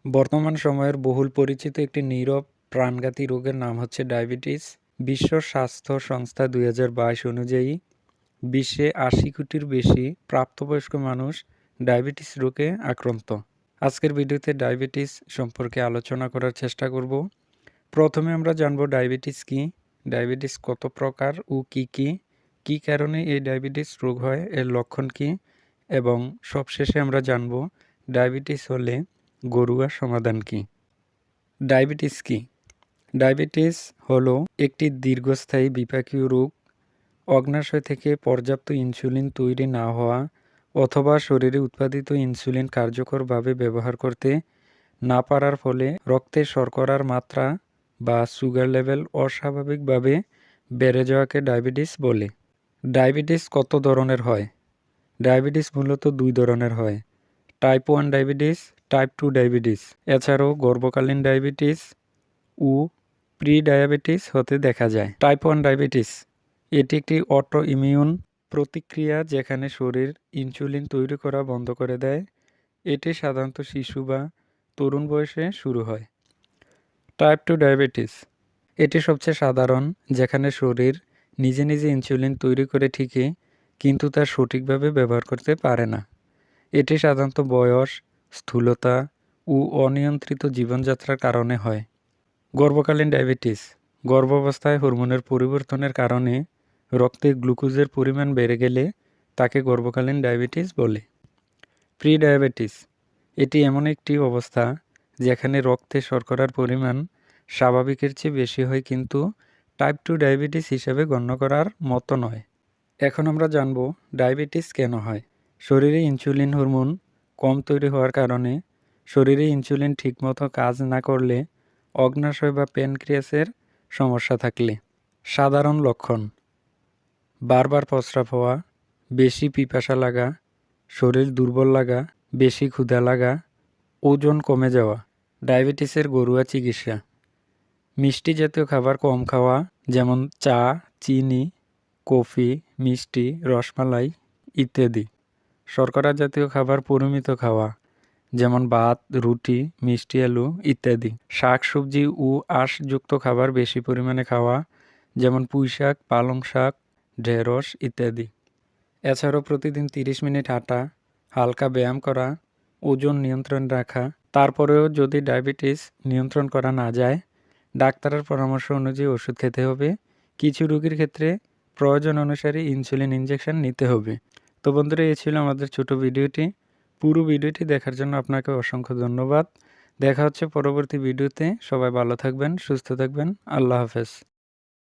বর্তমান সময়ের বহুল পরিচিত একটি নীরব প্রাণঘাতী রোগের নাম হচ্ছে ডায়াবেটিস। বিশ্ব স্বাস্থ্য সংস্থা ২০২২ অনুযায়ী বিশ্বে ৮০ কোটির বেশি প্রাপ্তবয়স্ক মানুষ ডায়াবেটিস রোগে আক্রান্ত। আজকের ভিডিওতে ডায়াবেটিস সম্পর্কে আলোচনা করার চেষ্টা করব। প্রথমে আমরা জানব ডায়াবেটিস কী, ডায়াবেটিস কত প্রকার ও কী কারণে এই ডায়াবেটিস রোগ হয়, এর লক্ষণ কী, এবং সবশেষে আমরা জানব ডায়াবেটিস হলে ঘরোয়া সমাধান কী। ডায়াবেটিস কী? ডায়াবেটিস হলো একটি দীর্ঘস্থায়ী বিপাকীয় রোগ। অগ্ন্যাশয় থেকে পর্যাপ্ত ইনসুলিন তৈরি না হওয়া অথবা শরীরে উৎপাদিত ইনসুলিন কার্যকরভাবে ব্যবহার করতে না পারার ফলে রক্তে শর্করার মাত্রা বা সুগার লেভেল অস্বাভাবিকভাবে বেড়ে যাওয়াকে ডায়াবেটিস বলে। ডায়াবেটিস কত ধরনের হয়? ডায়াবেটিস মূলত দুই ধরনের হয়, টাইপ 1 ডায়াবেটিস, টাইপ 2 ডায়াবেটিস। এছাড়াও গর্ভকালীন ডায়াবেটিস ও প্রি ডায়াবেটিস হতে দেখা যায়। টাইপ 1 ডায়াবেটিস এটি একটি অটো ইমিউন প্রতিক্রিয়া যেখানে শরীর ইনসুলিন তৈরি করা বন্ধ করে দেয়। এটি সাধারণত শিশু বা তরুণ বয়সে শুরু হয়। টাইপ 2 ডায়াবেটিস এটি সবচেয়ে সাধারণ, যেখানে শরীর নিজে নিজে ইনসুলিন তৈরি করে ঠিকই, কিন্তু তা সঠিকভাবে ব্যবহার করতে পারে না। এটি সাধারণত বয়স, স্থূলতা ও অনিয়ন্ত্রিত জীবনযাত্রার কারণে হয়। গর্ভকালীন ডায়াবেটিস গর্ভাবস্থায় হরমোনের পরিবর্তনের কারণে রক্তে গ্লুকোজের পরিমাণ বেড়ে গেলে তাকে গর্ভকালীন ডায়াবেটিস বলে। প্রি ডায়াবেটিস এটি এমন একটি অবস্থা যেখানে রক্তে শর্করার পরিমাণ স্বাভাবিকের চেয়ে বেশি হয়, কিন্তু টাইপ 2 ডায়াবেটিস হিসেবে গণ্য করার মতো নয়। এখন আমরা জানব ডায়াবেটিস কেন হয়। শরীরে ইনসুলিন হরমোন কম তৈরি হওয়ার কারণে শরীরে ইনসুলিন ঠিকমতো কাজ না করলে, অগ্ন্যাশয় বা প্যানক্রিয়াসের সমস্যা থাকলে। সাধারণ লক্ষণ: বারবার প্রস্রাব হওয়া, বেশি পিপাসা লাগা, শরীর দুর্বল লাগা, বেশি ক্ষুধা লাগা, ওজন কমে যাওয়া। ডায়াবেটিসের ঘরোয়া চিকিৎসা: মিষ্টি জাতীয় খাবার কম খাওয়া, যেমন চা, চিনি, কফি, মিষ্টি, রসমালাই ইত্যাদি। শর্করা জাতীয় খাবার পরিমিত খাওয়া, যেমন ভাত, রুটি, মিষ্টি আলু ইত্যাদি। শাক সবজি ও আঁশযুক্ত খাবার বেশি পরিমাণে খাওয়া, যেমন পুঁইশাক, পালং শাক, ঢেঁড়স ইত্যাদি। এছাড়াও প্রতিদিন 30 মিনিট হাঁটা, হালকা ব্যায়াম করা, ওজন নিয়ন্ত্রণে রাখা। তারপরেও যদি ডায়াবেটিস নিয়ন্ত্রণ করা না যায়, ডাক্তারের পরামর্শ অনুযায়ী ওষুধ খেতে হবে। কিছু রোগীর ক্ষেত্রে প্রয়োজন অনুসারে ইনসুলিন ইনজেকশন নিতে হবে। তো বন্ধুরা, এই ছিল আমাদের ছোট ভিডিওটি। পুরো ভিডিওটি দেখার জন্য আপনাকে অসংখ্য ধন্যবাদ। দেখা হচ্ছে পরবর্তী ভিডিওতে। সবাই ভালো থাকবেন, সুস্থ থাকবেন। আল্লাহ হাফেজ।